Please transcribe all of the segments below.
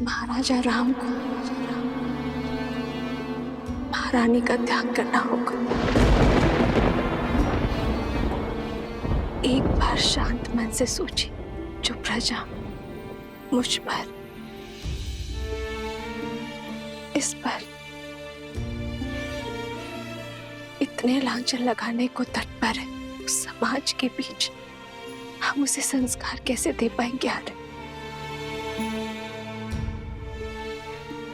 महाराजा राम को महारानी का त्याग करना होगा। एक बार शांत मन से सोची, जो प्रजा मुझ पर, इस पर इतने लांछन लगाने को तत्पर है, उस समाज के बीच हम उसे संस्कार कैसे दे पाएंगे यार?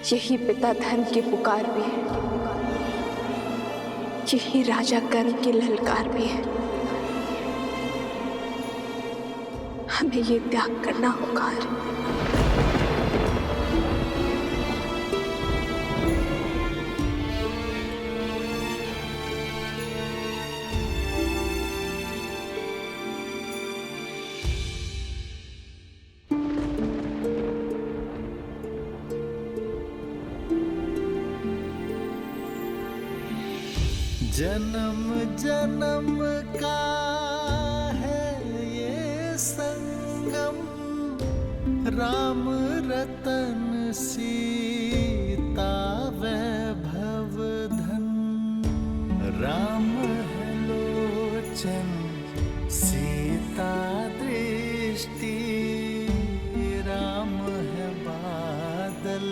यही पिता धर्म की पुकार भी है, यही राजा कर्म की ललकार भी है। हमें ये त्याग करना होगा। जन्म जन्म का है ये संगम, राम रतन सीता वैभव धन। राम है लोचन सीता दृष्टि, राम है बादल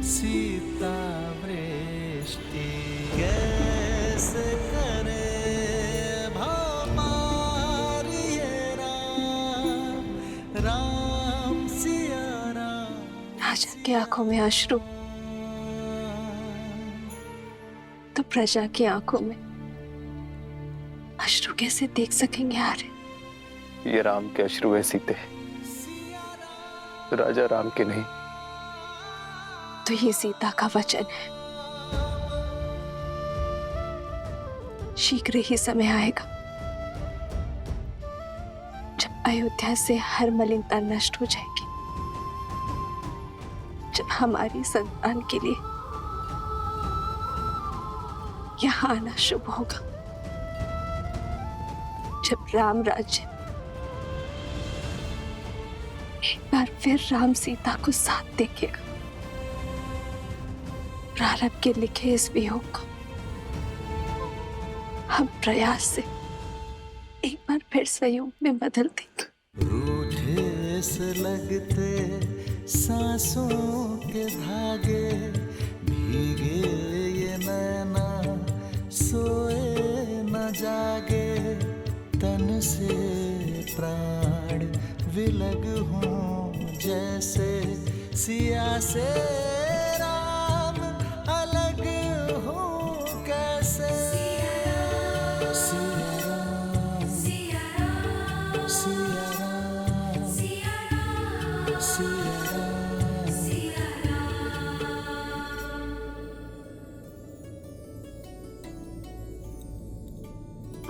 सीता वृष्टि। कैसे करे भमार ये राम, राम सिया राम। राजा की आंखों में अश्रु तो प्रजा की आंखों में अश्रु कैसे देख सकेंगे यार? ये राम के अश्रु है सीते, राजा राम के नहीं। तो ये सीता का वचन है, शीघ्र ही समय आएगा जब अयोध्या से हर मलिनता नष्ट हो जाएगी, जब हमारी संतान के लिए यहाँ आना शुभ होगा, जब राम राज्य एक बार फिर राम सीता को साथ देखेगा। प्रारब्ध के लिखे इस वियोग को हम प्रयास से एक बार फिर संयोग में बदल देंगे। रूठे से लगते सांसों के धागे, भीगे ये नैना सोए न जागे। तन से प्राण विलग हों जैसे, सिया से राम अलग हो कैसे।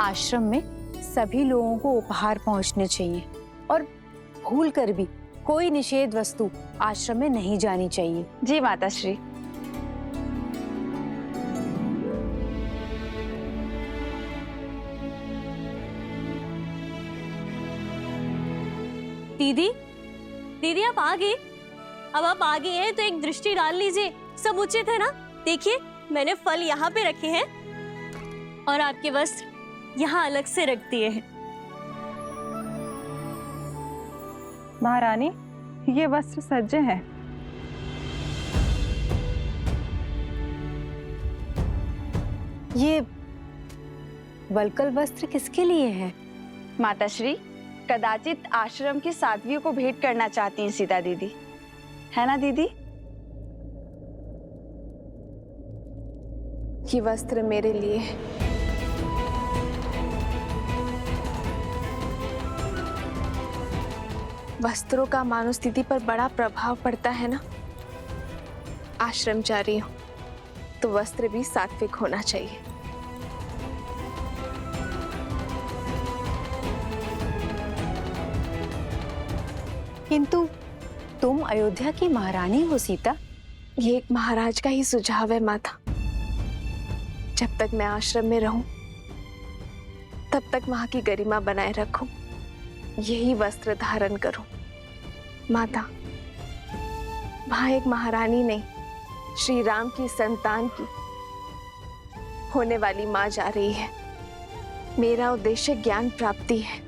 आश्रम में सभी लोगों को उपहार पहुंचने चाहिए और भूल कर भी कोई निषेध वस्तु आश्रम में नहीं जानी चाहिए। जी माता श्री। दीदी, दीदी आप आ गए। अब आप आ गए हैं तो एक दृष्टि डाल लीजिए, सब उचित है ना? देखिए मैंने फल यहाँ पे रखे हैं और आपके वस्त्र यहाँ अलग से रख दिए हैं। महारानी, ये वस्त्र सज्जे हैं। ये वलकल वस्त्र किसके लिए है? माता श्री, कदाचित आश्रम की साध्वियों को भेंट करना चाहती हैं सीता दीदी, है ना दीदी? ये वस्त्र मेरे लिए है। वस्त्रों का मानव स्थिति पर बड़ा प्रभाव पड़ता है ना। आश्रम जा रही हूं तो वस्त्र भी सात्विक होना चाहिए। किंतु तुम अयोध्या की महारानी हो सीता। ये एक महाराज का ही सुझाव है माता। जब तक मैं आश्रम में रहूं तब तक वहां की गरिमा बनाए रखूं, यही वस्त्र धारण करूं। माता, वहां एक महारानी नहीं, श्री राम की संतान की होने वाली मां जा रही है। मेरा उद्देश्य ज्ञान प्राप्ति है,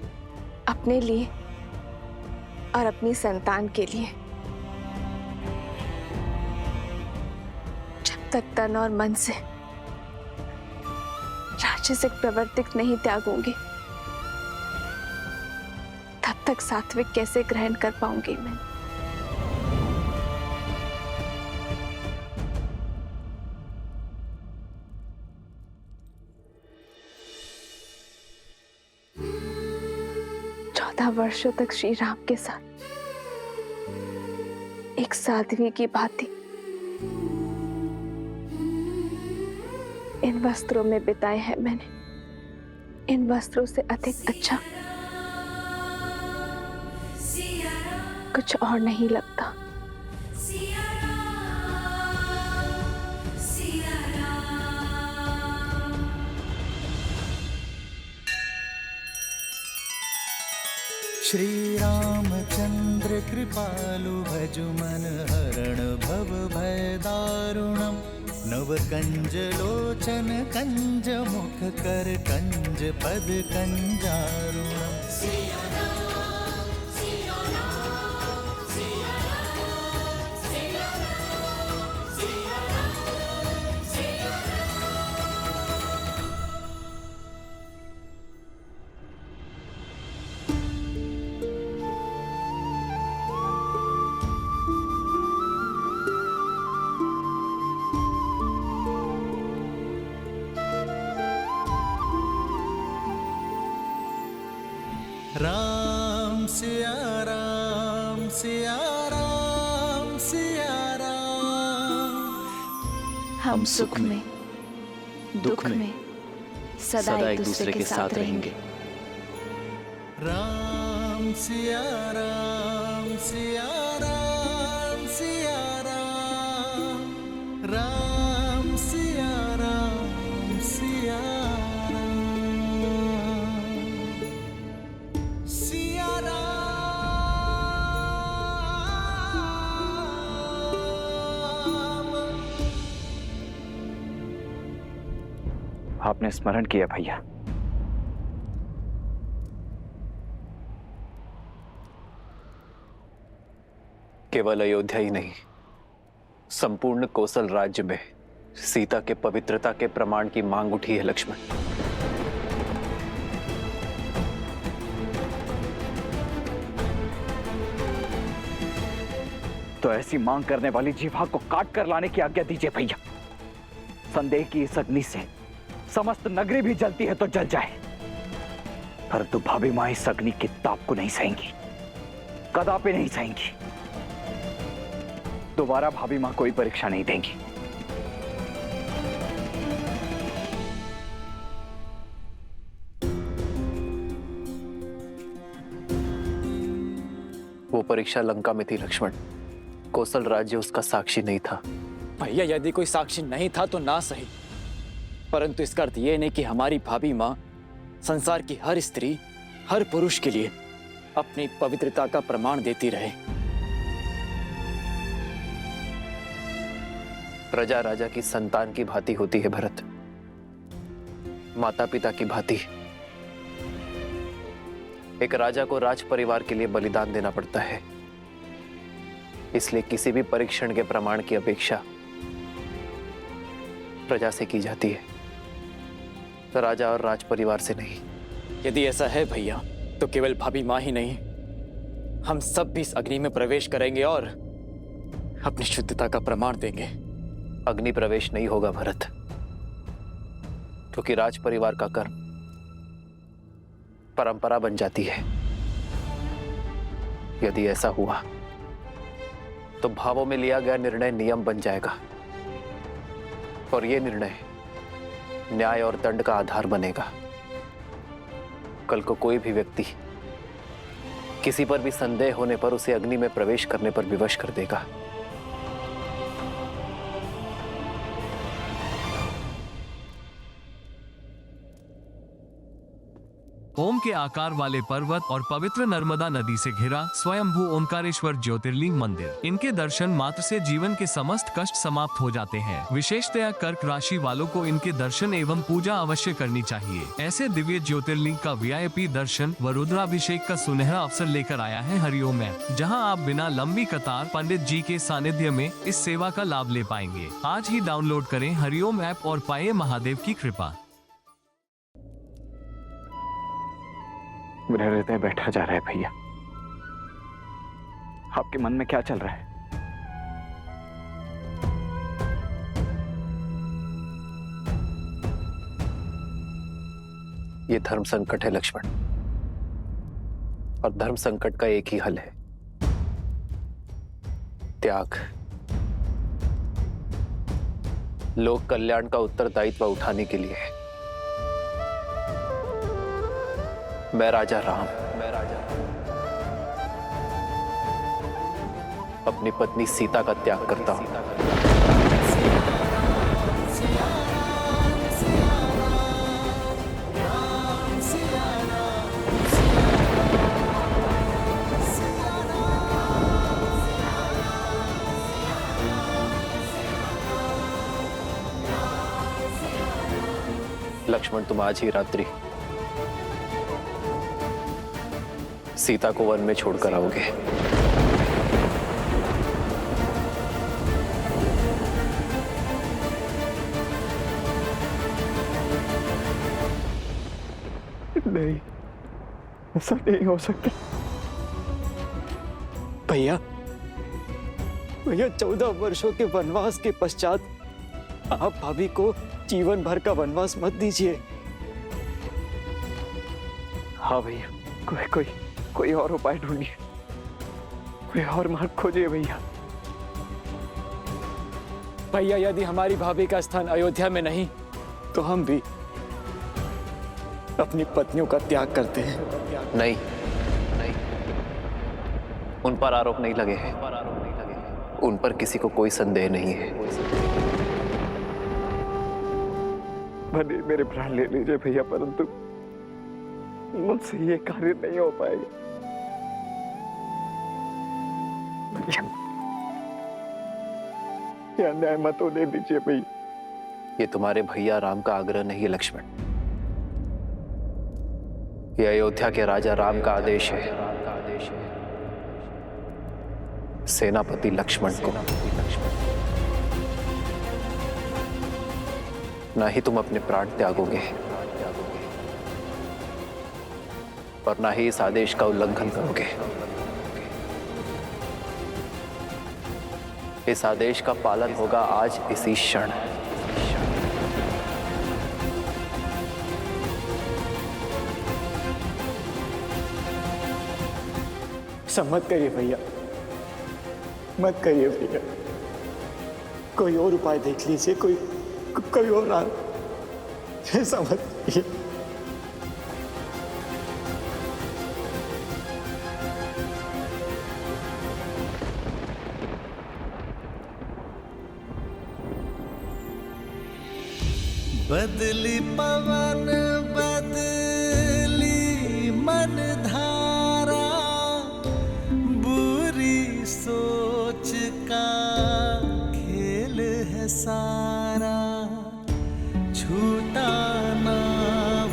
अपने लिए और अपनी संतान के लिए। जब तक तन और मन से राजसिक प्रवृत्ति नहीं त्यागूंगी, तब तक सात्विक कैसे ग्रहण कर पाऊंगी मैं। वर्षों तक श्री राम के साथ एक साध्वी की भांति इन वस्त्रों में बिताए हैं मैंने। इन वस्त्रों से अधिक अच्छा कुछ और नहीं लगता। श्री रामचंद्र कृपालु भजु मन हरण भव भय दारुणम। नव कंज लोचन कंज मुख कर कंज पद कंजारुणम। राम सिया राम सिया राम सिया राम। हम सुख में दुख में सदा एक दूसरे के साथ रहेंगे। राम सिया राम सिया राम सिया राम। राम सिया राम सिया आपने स्मरण किया भैया। केवल अयोध्या ही नहीं, संपूर्ण कौशल राज्य में सीता के पवित्रता के प्रमाण की मांग उठी है लक्ष्मण। तो ऐसी मांग करने वाली जीवा को काट कर लाने की आज्ञा दीजिए भैया। संदेह की इस अग्नि से समस्त नगरी भी जलती है तो जल जाए, परंतु भाभी मां इस अग्नि की ताप को नहीं सहेंगी, कदापि नहीं सहेंगी। दोबारा भाभी मां कोई परीक्षा नहीं देंगी। वो परीक्षा लंका में थी लक्ष्मण, कौशल राज्य उसका साक्षी नहीं था। भैया यदि कोई साक्षी नहीं था तो ना सही, परंतु इसका अर्थ यह नहीं कि हमारी भाभी मां संसार की हर स्त्री हर पुरुष के लिए अपनी पवित्रता का प्रमाण देती रहे। प्रजा राजा की संतान की भांति होती है भरत, माता पिता की भांति। एक राजा को राज परिवार के लिए बलिदान देना पड़ता है, इसलिए किसी भी परीक्षण के प्रमाण की अपेक्षा प्रजा से की जाती है, राजा और राज परिवार से नहीं। यदि ऐसा है भैया तो केवल भाभी मां ही नहीं, हम सब भी इस अग्नि में प्रवेश करेंगे और अपनी शुद्धता का प्रमाण देंगे। अग्नि प्रवेश नहीं होगा भरत, क्योंकि राज परिवार का कर्म परंपरा बन जाती है। यदि ऐसा हुआ तो भावों में लिया गया निर्णय नियम बन जाएगा, और यह निर्णय न्याय और दंड का आधार बनेगा। कल को कोई भी व्यक्ति किसी पर भी संदेह होने पर उसे अग्नि में प्रवेश करने पर विवश कर देगा। ओम के आकार वाले पर्वत और पवित्र नर्मदा नदी से घिरा स्वयंभू ओंकारेश्वर ज्योतिर्लिंग मंदिर। इनके दर्शन मात्र से जीवन के समस्त कष्ट समाप्त हो जाते हैं। विशेषतया कर्क राशि वालों को इनके दर्शन एवं पूजा अवश्य करनी चाहिए। ऐसे दिव्य ज्योतिर्लिंग का VIP दर्शन व रुद्राभिषेक का सुनहरा अवसर लेकर आया है हरिओम ऐप, जहां आप बिना लंबी कतार पंडित जी के सानिध्य में इस सेवा का लाभ ले पाएंगे। आज ही डाउनलोड करें हरिओम ऐप और पाएं महादेव की कृपा। मेरा हृदय बैठा जा रहा है भैया। आपके मन में क्या चल रहा है? ये धर्म संकट है लक्ष्मण, और धर्म संकट का एक ही हल है, त्याग। लोक कल्याण का उत्तरदायित्व उठाने के लिए मैं राजा राम अपनी पत्नी सीता का त्याग करता हूं। लक्ष्मण, तुम आज ही रात्रि सीता को वन में छोड़कर आओगे। नहीं, ऐसा नहीं हो सकता भैया। भैया 14 वर्षों के वनवास के पश्चात आप भाभी को जीवन भर का वनवास मत दीजिए। हाँ भैया, कोई और उपाय ढूंढिए, कोई और मार्ग खोजिए भैया। भैया, यदि हमारी भाभी का स्थान अयोध्या में नहीं तो हम भी अपनी पत्नियों का त्याग करते हैं। नहीं, उन पर आरोप नहीं लगे हैं, उन पर किसी को कोई संदेह नहीं है। भले मेरे प्राण ले लीजिए भैया, परंतु मुझसे ये कार्य नहीं हो पाएगा। ये अन्याय मत होने दीजिए भैया। ये तुम्हारे भैया राम का आग्रह नहीं है लक्ष्मण, ये अयोध्या के राजा राम का आदेश है सेनापति लक्ष्मण को। ना ही तुम अपने प्राण त्यागोगे और ना ही इस आदेश का उल्लंघन करोगे। इस आदेश का पालन होगा आज इसी क्षण। मत करिए भैया, मत करिए भैया। कोई और उपाय देख लीजिए, कोई और ऐसा मत करिए। बदली पवन बदली मन धारा, बुरी सोच का खेल है सारा। छूटा ना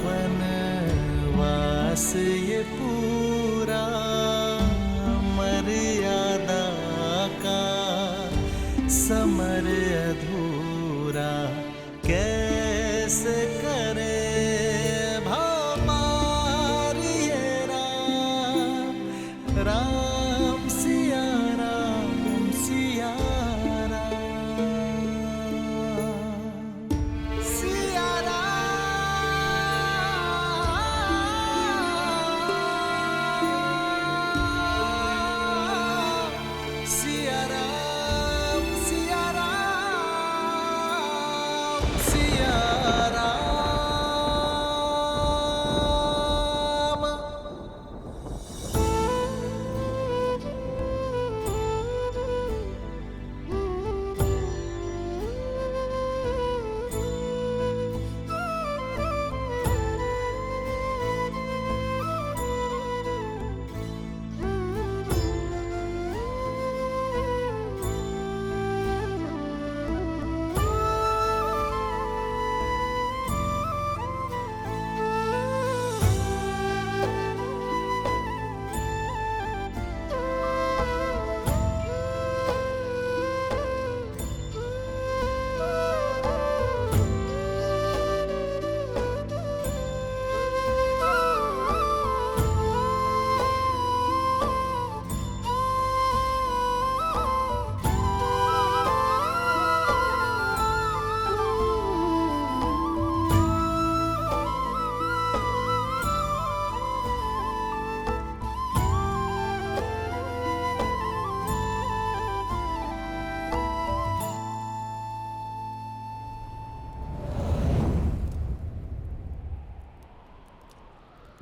वनवास ये पूरा, मर्यादा का समर अधूरा। कैसे करे भमारी ये राम, राम सिया राम सिया राम, सिया राम, सिया राम, सिया राम, सिया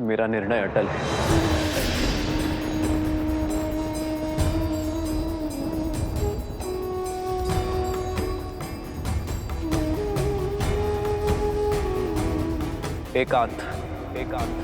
मेरा निर्णय अटल है। एकांत, एकांत।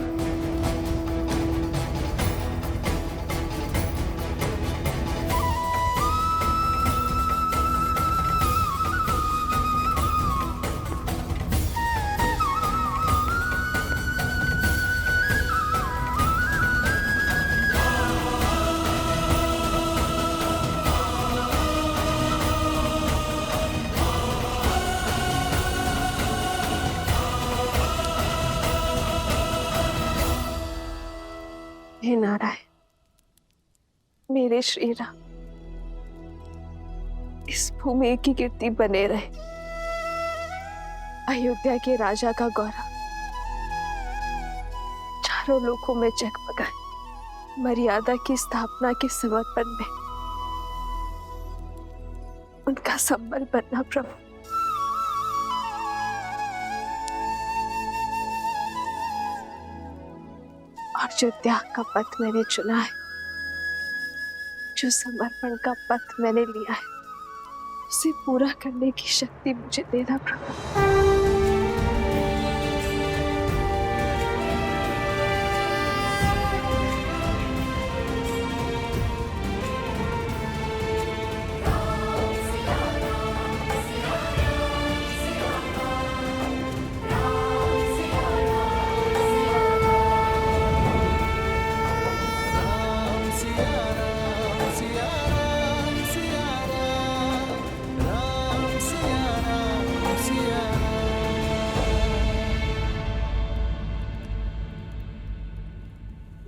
हे नारायण, मेरे श्री राम इस भूमि की कीर्ति बने रहे, अयोध्या के राजा का गौरव चारों लोकों में जगमगाए, मर्यादा की स्थापना के समर्पण में उनका संबल बनना प्रभु। और जो त्याग का पथ मैंने चुना है, जो समर्पण का पथ मैंने लिया है, उसे पूरा करने की शक्ति मुझे देना प्रभु।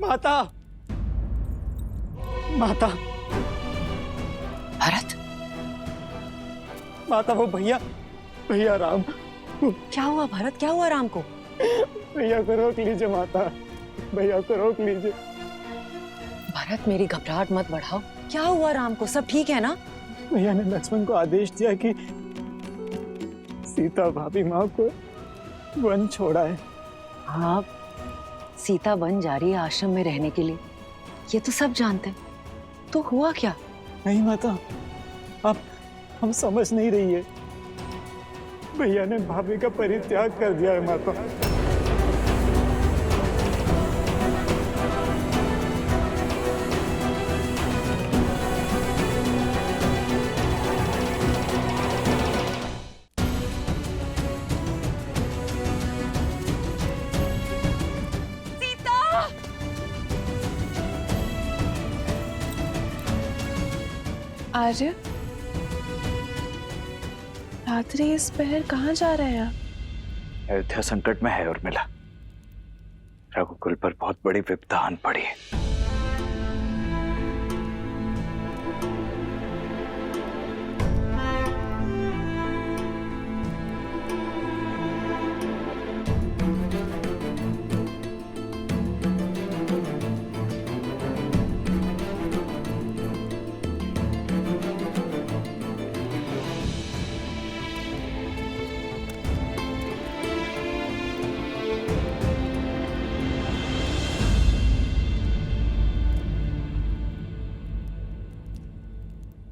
माता, माता, भरत, माता, वो भैया, भैया राम। क्या हुआ भरत? क्या हुआ राम को? भैया को रोक लीजिए माता, भैया को रोक लीजिए। भरत, मेरी घबराहट मत बढ़ाओ। क्या हुआ राम को? सब ठीक है ना? भैया ने लक्ष्मण को आदेश दिया कि सीता भाभी माँ को वन छोड़ा है। हाँ, सीता वन जा रही है आश्रम में रहने के लिए, ये तो सब जानते हैं। तो हुआ क्या? नहीं माता, आप हम समझ नहीं रही है। भैया ने भाभी का परित्याग कर दिया है माता। आर्य, रात्रि इस पहर कहाँ जा रहे हैं आप? अयोध्या संकट में है उर्मिला। रघुकुल पर बहुत बड़ी विपदा आन पड़ी है।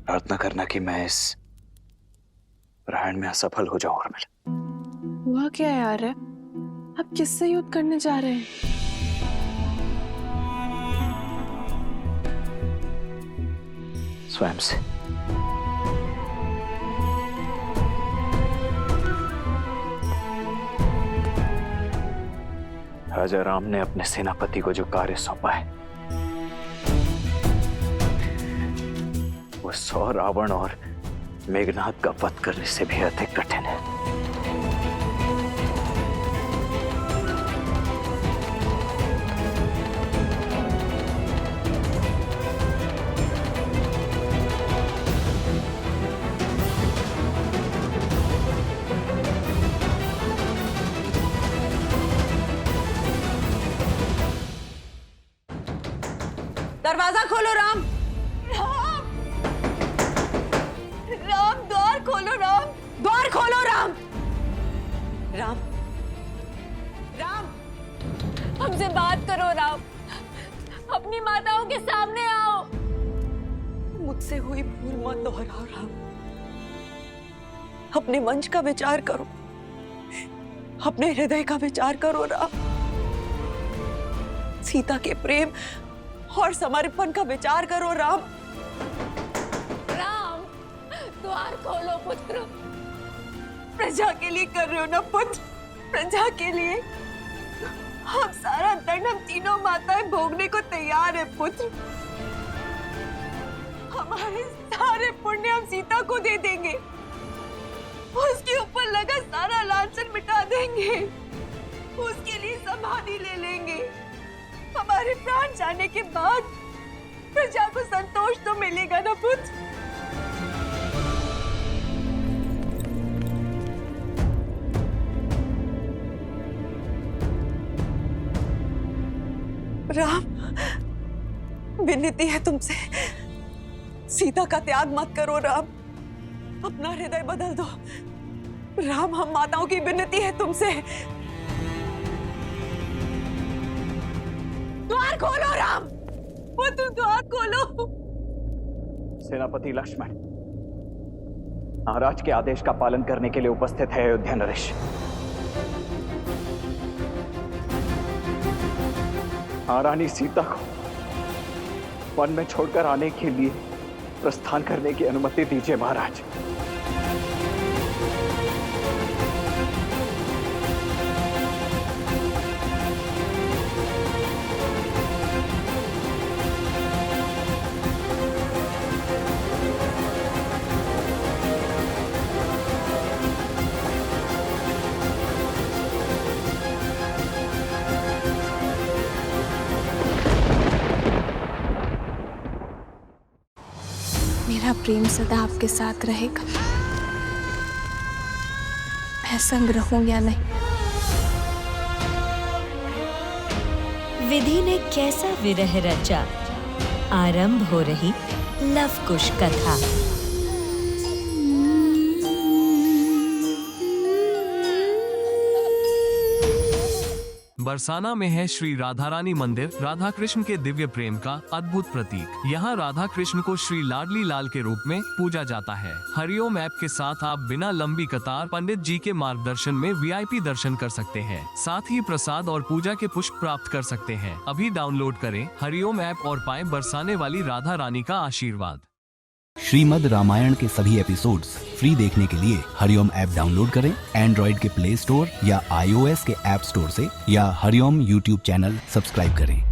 प्रार्थना करना कि मैं इस प्रयाण में असफल हो जाऊं उर्मिला। हुआ क्या यार है? आप किससे युद्ध करने जा रहे हैं? स्वयं से। राजा राम ने अपने सेनापति को जो कार्य सौंपा है, वो 100 रावण और मेघनाद का वध करने से भी अधिक कठिन है। दरवाजा खोलो राम। राम, द्वार खोलो राम। द्वार खोलो राम। राम, राम, हमसे बात करो राम, अपनी माताओं के सामने आओ। मुझसे हुई भूल मत दोहराओ राम, अपने वंश का विचार करो, अपने हृदय का विचार करो राम, सीता के प्रेम और समर्पण का विचार करो राम। राम, द्वार खोलो पुत्र। प्रजा के लिए कर रहे हो ना पुत्र, प्रजा के लिए। हम सारा दंड हम तीनों माताएं भोगने को तैयार है पुत्र। हमारे सारे पुण्य हम सीता को दे देंगे, उसके ऊपर लगा सारा लांछन मिटा देंगे, उसके लिए समाधि ले लेंगे। हमारे प्राण जाने के बाद प्रजा को संतोष तो मिलेगा ना पुत्र। राम, विनती है तुमसे, सीता का त्याग मत करो राम, अपना हृदय बदल दो राम। हम माताओं की विनती है तुमसे, द्वार खोलो राम, पुत्र द्वार खोलो। सेनापति लक्ष्मण महाराज के आदेश का पालन करने के लिए उपस्थित है अयोध्या नरेश। महारानी सीता को वन में छोड़कर आने के लिए प्रस्थान करने की अनुमति दीजिए महाराज। मेरा प्रेम सदा आपके साथ रहेगा, मैं संग रहूं या नहीं। विधि ने कैसा विरह रचा, आरंभ हो रही लव कुश कथा। बरसाना में है श्री राधा रानी मंदिर, राधा कृष्ण के दिव्य प्रेम का अद्भुत प्रतीक। यहाँ राधा कृष्ण को श्री लाडली लाल के रूप में पूजा जाता है। हरिओम ऐप के साथ आप बिना लंबी कतार पंडित जी के मार्गदर्शन में VIP दर्शन कर सकते हैं। साथ ही प्रसाद और पूजा के पुष्प प्राप्त कर सकते हैं। अभी डाउनलोड करें हरिओम ऐप और पाएं बरसाने वाली राधा रानी का आशीर्वाद। श्रीमद् रामायण के सभी एपिसोड्स फ्री देखने के लिए हरिओम ऐप डाउनलोड करें एंड्रॉइड के प्ले स्टोर या iOS के ऐप स्टोर से, या हरिओम YouTube चैनल सब्सक्राइब करें।